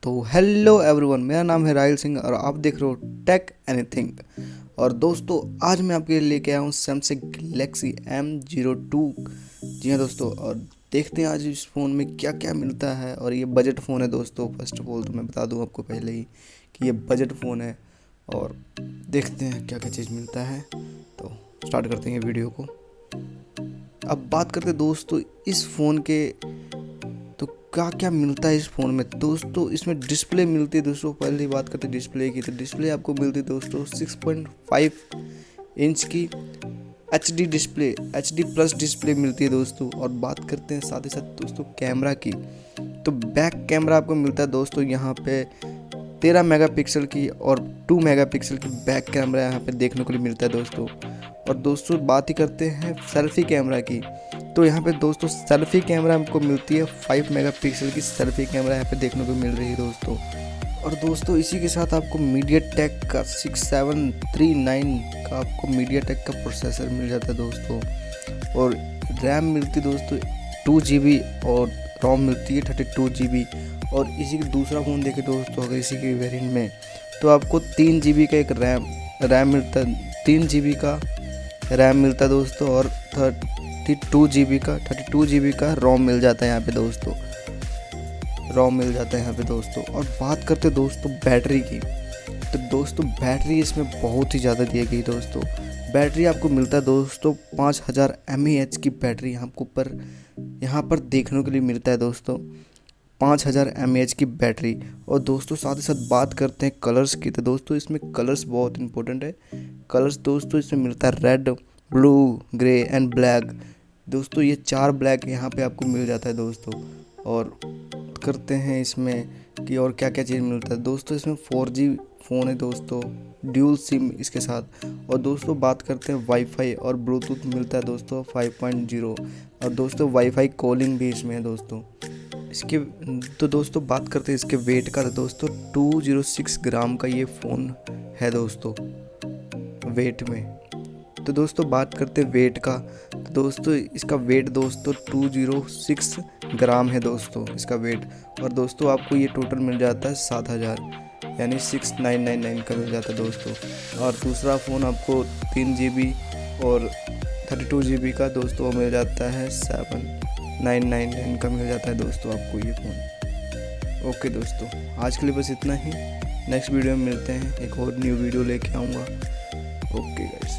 तो hello everyone, मेरा नाम है राहिल सिंह और आप देख रहे हो टेक एनीथिंग। और दोस्तों, आज मैं आपके लिए लेके आया हूँ सैमसंग गैलेक्सी m02। जी हाँ दोस्तों, और देखते हैं आज इस फ़ोन में क्या क्या मिलता है। और ये बजट फ़ोन है दोस्तों। फर्स्ट ऑफ ऑल तो मैं बता दूँ आपको पहले ही कि ये बजट फ़ोन है। और देखते हैं क्या क्या चीज़ मिलता है। तो स्टार्ट करते हैं वीडियो को। अब बात करते हैं दोस्तों इस फ़ोन के, तो क्या क्या मिलता है इस फ़ोन में। दोस्तों इसमें डिस्प्ले मिलती है। दोस्तों पहले बात करते हैं डिस्प्ले की, तो डिस्प्ले आपको मिलती है दोस्तों 6.5 इंच की HD display, HD plus display मिलती है दोस्तों। और बात करते हैं साथ ही साथ दोस्तों कैमरा की, तो बैक कैमरा आपको मिलता है दोस्तों यहाँ पे 13 मेगापिक्सल की और 2 मेगापिक्सल की बैक कैमरा यहाँ पे देखने को मिलता है दोस्तों। और दोस्तों बात ही करते हैं सेल्फी कैमरा की, तो यहाँ पे दोस्तों सेल्फी कैमरा हमको मिलती है 5 मेगापिक्सल की सेल्फी कैमरा यहाँ पे देखने को मिल रही है दोस्तों। और दोस्तों इसी के साथ आपको मीडियाटेक का 6739 का आपको मीडियाटेक का प्रोसेसर मिल जाता है दोस्तों। और रैम मिलती है दोस्तों 2 GB और रोम मिलती है 32 GB। और इसी का दूसरा फ़ोन देखें दोस्तों, अगर इसी के वेरिएंट में, तो आपको 3 GB का एक रैम मिलता है, 3 GB का रैम मिलता है दोस्तों। और 32 GB का रोम मिल जाता है यहाँ पे दोस्तों, रोम मिल जाता है यहाँ पे दोस्तों। और बात करते हैं दोस्तों बैटरी की, तो दोस्तों बैटरी इसमें बहुत ही ज़्यादा दी गई दोस्तों। बैटरी आपको मिलता है दोस्तों 5000 mAh की बैटरी यहाँ पर देखने के लिए मिलता है दोस्तों, 5000 mAh की बैटरी। और दोस्तों साथ ही साथ बात करते हैं कलर्स की, तो दोस्तों इसमें कलर्स बहुत इंपॉर्टेंट है। कलर्स दोस्तों इसमें मिलता है red, blue, grey and black. दोस्तों ये 4 ब्लैक यहाँ पे आपको मिल जाता है दोस्तों। और करते हैं इसमें कि और क्या क्या चीज़ मिलता है दोस्तों। इसमें 4G फ़ोन है दोस्तों, ड्यूल सिम इसके साथ। और दोस्तों बात करते हैं वाईफाई और ब्लूटूथ मिलता है दोस्तों 5.0। और दोस्तों वाईफाई कॉलिंग भी इसमें है दोस्तों इसके। तो दोस्तों बात करते हैं इसके वेट का, तो दोस्तों 206 ग्राम का ये फ़ोन है दोस्तों वेट में। तो दोस्तों बात करते हैं वेट का, तो दोस्तों इसका वेट दोस्तों 206 ग्राम है दोस्तों इसका वेट। और दोस्तों आपको ये टोटल मिल जाता है 7000 यानी 6999 का मिल जाता है दोस्तों। और दूसरा फ़ोन आपको 3 GB और 32 GB का दोस्तों मिल जाता है 7999 का मिल जाता है दोस्तों आपको ये फ़ोन। ओके दोस्तों, आज के लिए बस इतना ही। नेक्स्ट वीडियो में मिलते हैं, एक और न्यू वीडियो लेके आऊँगा। Okay guys.